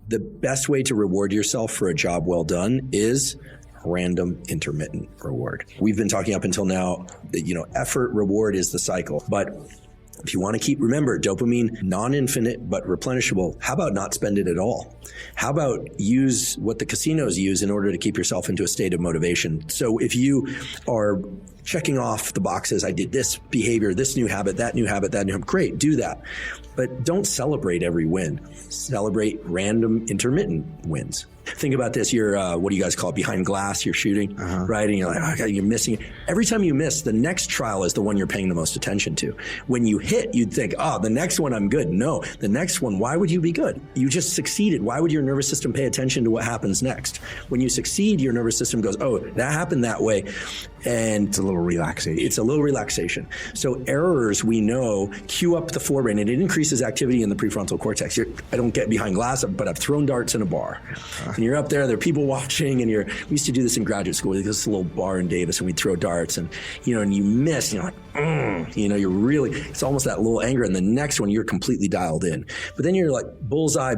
The best way to reward yourself for a job well done is random intermittent reward. We've been talking up until now that, effort reward is the cycle. But if you want to remember, dopamine, non-infinite, but replenishable. How about not spend it at all? How about use what the casinos use in order to keep yourself into a state of motivation? So if you are checking off the boxes, I did this behavior, this new habit, that new habit, great, do that. But don't celebrate every win. Celebrate random intermittent wins. Think about this. You're, what do you guys call it? Behind glass, you're shooting, right? And you're like, oh, God, you're missing. Every time you miss, the next trial is the one you're paying the most attention to. When you hit, you'd think, oh, the next one I'm good. No, the next one, why would you be good? You just succeeded. Why would your nervous system pay attention to what happens next? When you succeed, your nervous system goes, oh, that happened that way. And it's a little relaxation. It's a little relaxation. So errors, we know, cue up the forebrain, and it increases activity in the prefrontal cortex. I don't get behind glass, but I've thrown darts in a bar. And you're up there are people watching, and we used to do this in graduate school. There's this little bar in Davis, and we'd throw darts, and and you miss, and you're like, you're really, it's almost that little anger, and the next one, you're completely dialed in. But then you're like, bullseye,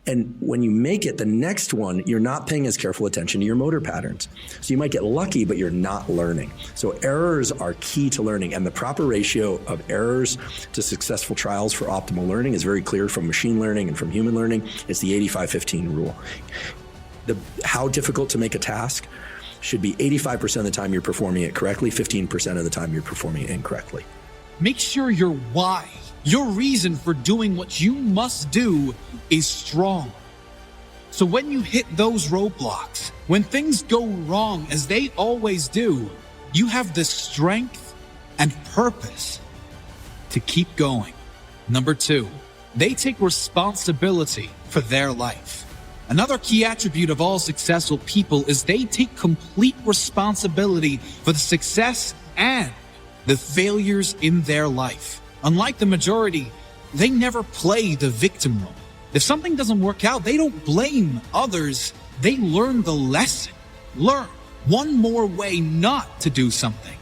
and when you make it, the next one, you're not paying as careful attention to your motor patterns. So you might get lucky, but you're not learning. So errors are key to learning, and the proper ratio of errors to successful trials for optimal learning is very clear from machine learning and from human learning. It's the 85-15 rule. How difficult to make a task should be 85% of the time you're performing it correctly, 15% of the time you're performing it incorrectly. Make sure your why, your reason for doing what you must do, is strong. So when you hit those roadblocks, when things go wrong, as they always do, you have the strength and purpose to keep going. Number 2, they take responsibility for their life. Another key attribute of all successful people is they take complete responsibility for the success and the failures in their life. Unlike the majority, they never play the victim role. If something doesn't work out, they don't blame others. They learn the lesson. Learn one more way not to do something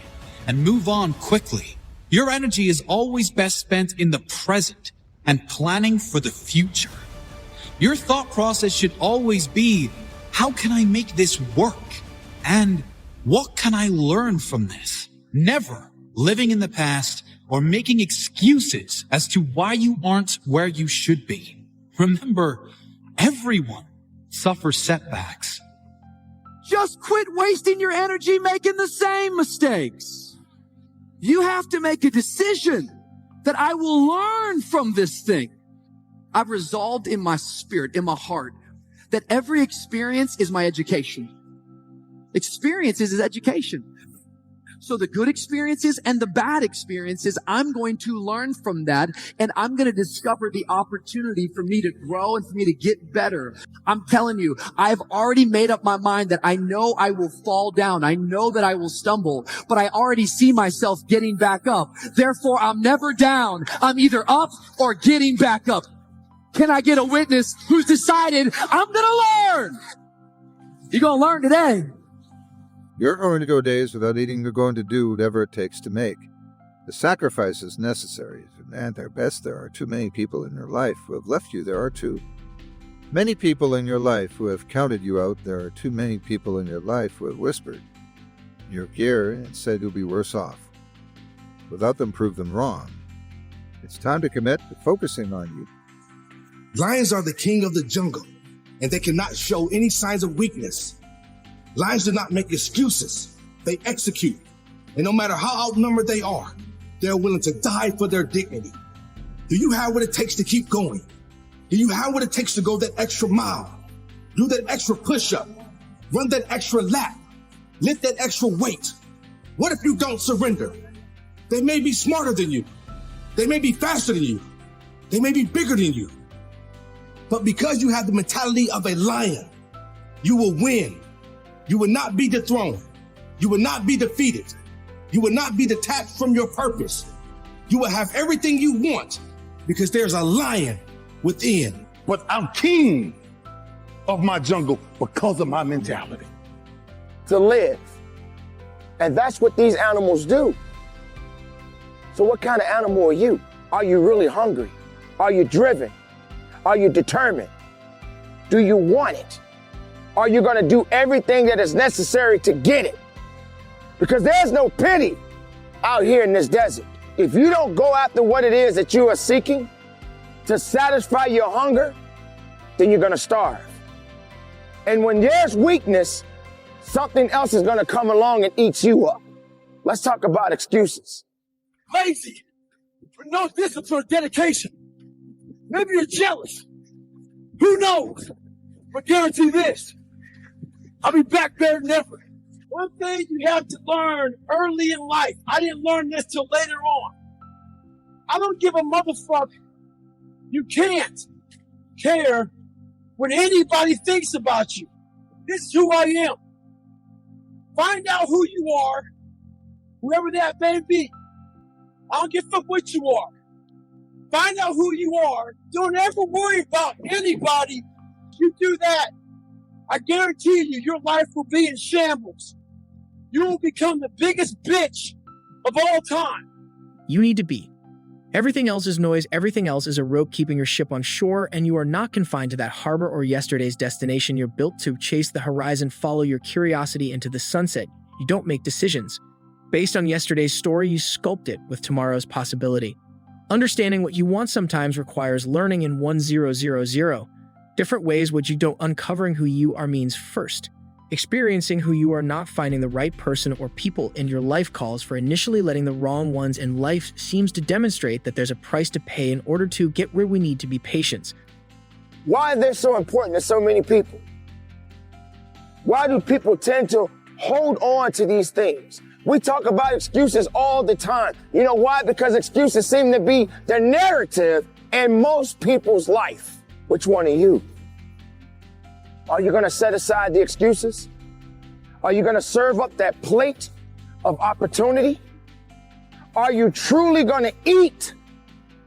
and move on quickly. Your energy is always best spent in the present and planning for the future. Your thought process should always be, how can I make this work? And what can I learn from this? Never living in the past or making excuses as to why you aren't where you should be. Remember, everyone suffers setbacks. Just quit wasting your energy making the same mistakes. You have to make a decision that I will learn from this thing. I've resolved in my spirit, in my heart, that every experience is my education. Experiences is education. So the good experiences and the bad experiences, I'm going to learn from that, and I'm going to discover the opportunity for me to grow and for me to get better. I'm telling you, I've already made up my mind that I know I will fall down. I know that I will stumble, but I already see myself getting back up. Therefore, I'm never down. I'm either up or getting back up. Can I get a witness who's decided I'm going to learn? You're going to learn today. You're going to go days without eating. You're going to do whatever it takes to make. The sacrifice is necessary. And at best, there are too many people in your life who have left you. There are too many people in your life who have counted you out. There are too many people in your life who have whispered in your ear and said you'll be worse off. Without them prove them wrong. It's time to commit to focusing on you. Lions are the king of the jungle, and they cannot show any signs of weakness. Lions do not make excuses. They execute. And no matter how outnumbered they are, they're willing to die for their dignity. Do you have what it takes to keep going? Do you have what it takes to go that extra mile? Do that extra push-up? Run that extra lap? Lift that extra weight? What if you don't surrender? They may be smarter than you. They may be faster than you. They may be bigger than you. But because you have the mentality of a lion, you will win. You will not be dethroned. You will not be defeated. You will not be detached from your purpose. You will have everything you want because there's a lion within. But I'm king of my jungle because of my mentality. To live. And that's what these animals do. So what kind of animal are you? Are you really hungry? Are you driven? Are you determined? Do you want it? Are you going to do everything that is necessary to get it? Because there's no pity out here in this desert. If you don't go after what it is that you are seeking to satisfy your hunger, then you're going to starve. And when there's weakness, something else is going to come along and eat you up. Let's talk about excuses. Lazy, with no discipline or dedication. Maybe you're jealous. Who knows? But guarantee this, I'll be back better than ever. One thing you have to learn early in life, I didn't learn this till later on. I don't give a motherfucker. You can't care what anybody thinks about you. This is who I am. Find out who you are, whoever that may be. I don't give a fuck what you are. Find out who you are. Don't ever worry about anybody. You do that, I guarantee you, your life will be in shambles. You will become the biggest bitch of all time. You need to be. Everything else is noise, everything else is a rope keeping your ship on shore, and you are not confined to that harbor or yesterday's destination. You're built to chase the horizon, follow your curiosity into the sunset. You don't make decisions. Based on yesterday's story, you sculpt it with tomorrow's possibility. Understanding what you want sometimes requires learning in 1000. Different ways which you don't. Uncovering who you are means first. Experiencing who you are, not finding the right person or people in your life calls for initially letting the wrong ones in life seems to demonstrate that there's a price to pay in order to get where we need to be. Patience. Why are they so important to so many people? Why do people tend to hold on to these things? We talk about excuses all the time. You know why? Because excuses seem to be the narrative in most people's life. Which one are you? Are you going to set aside the excuses? Are you going to serve up that plate of opportunity? Are you truly going to eat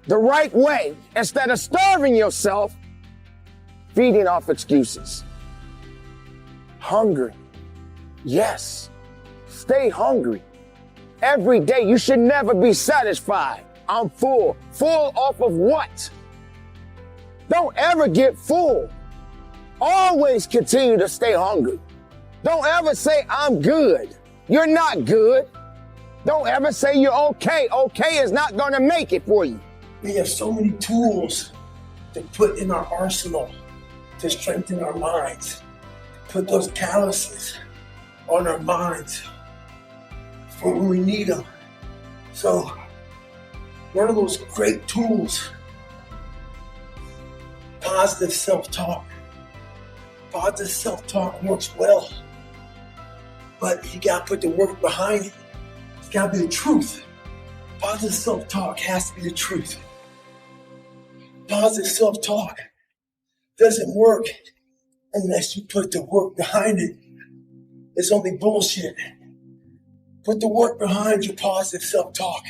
the right way instead of starving yourself, feeding off excuses? Hungry. Yes. Stay hungry. Every day you should never be satisfied. I'm full. Full off of what? Don't ever get full. Always continue to stay hungry. Don't ever say, I'm good. You're not good. Don't ever say you're okay. Okay is not going to make it for you. We have so many tools to put in our arsenal to strengthen our minds, put those calluses on our minds for when we need them. So, one of those great tools, positive self-talk. Positive self-talk works well, but you gotta put the work behind it. It's gotta be the truth. Positive self-talk has to be the truth. Positive self-talk doesn't work unless you put the work behind it. It's only bullshit. Put the work behind your positive self-talk.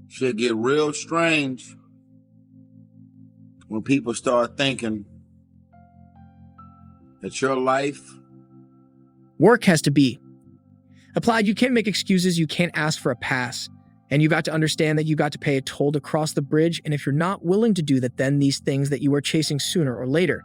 Shit get real strange when people start thinking that your life. Work has to be. Applied, you can't make excuses, you can't ask for a pass. And you've got to understand that you've got to pay a toll to cross the bridge, and if you're not willing to do that, then these things that you are chasing sooner or later,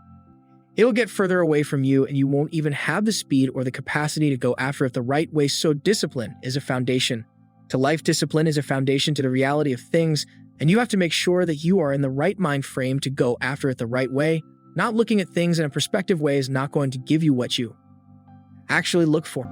it will get further away from you and you won't even have the speed or the capacity to go after it the right way. So discipline is a foundation to life. Discipline is a foundation to the reality of things, and you have to make sure that you are in the right mind frame to go after it the right way. Not looking at things in a perspective way is not going to give you what you actually look for.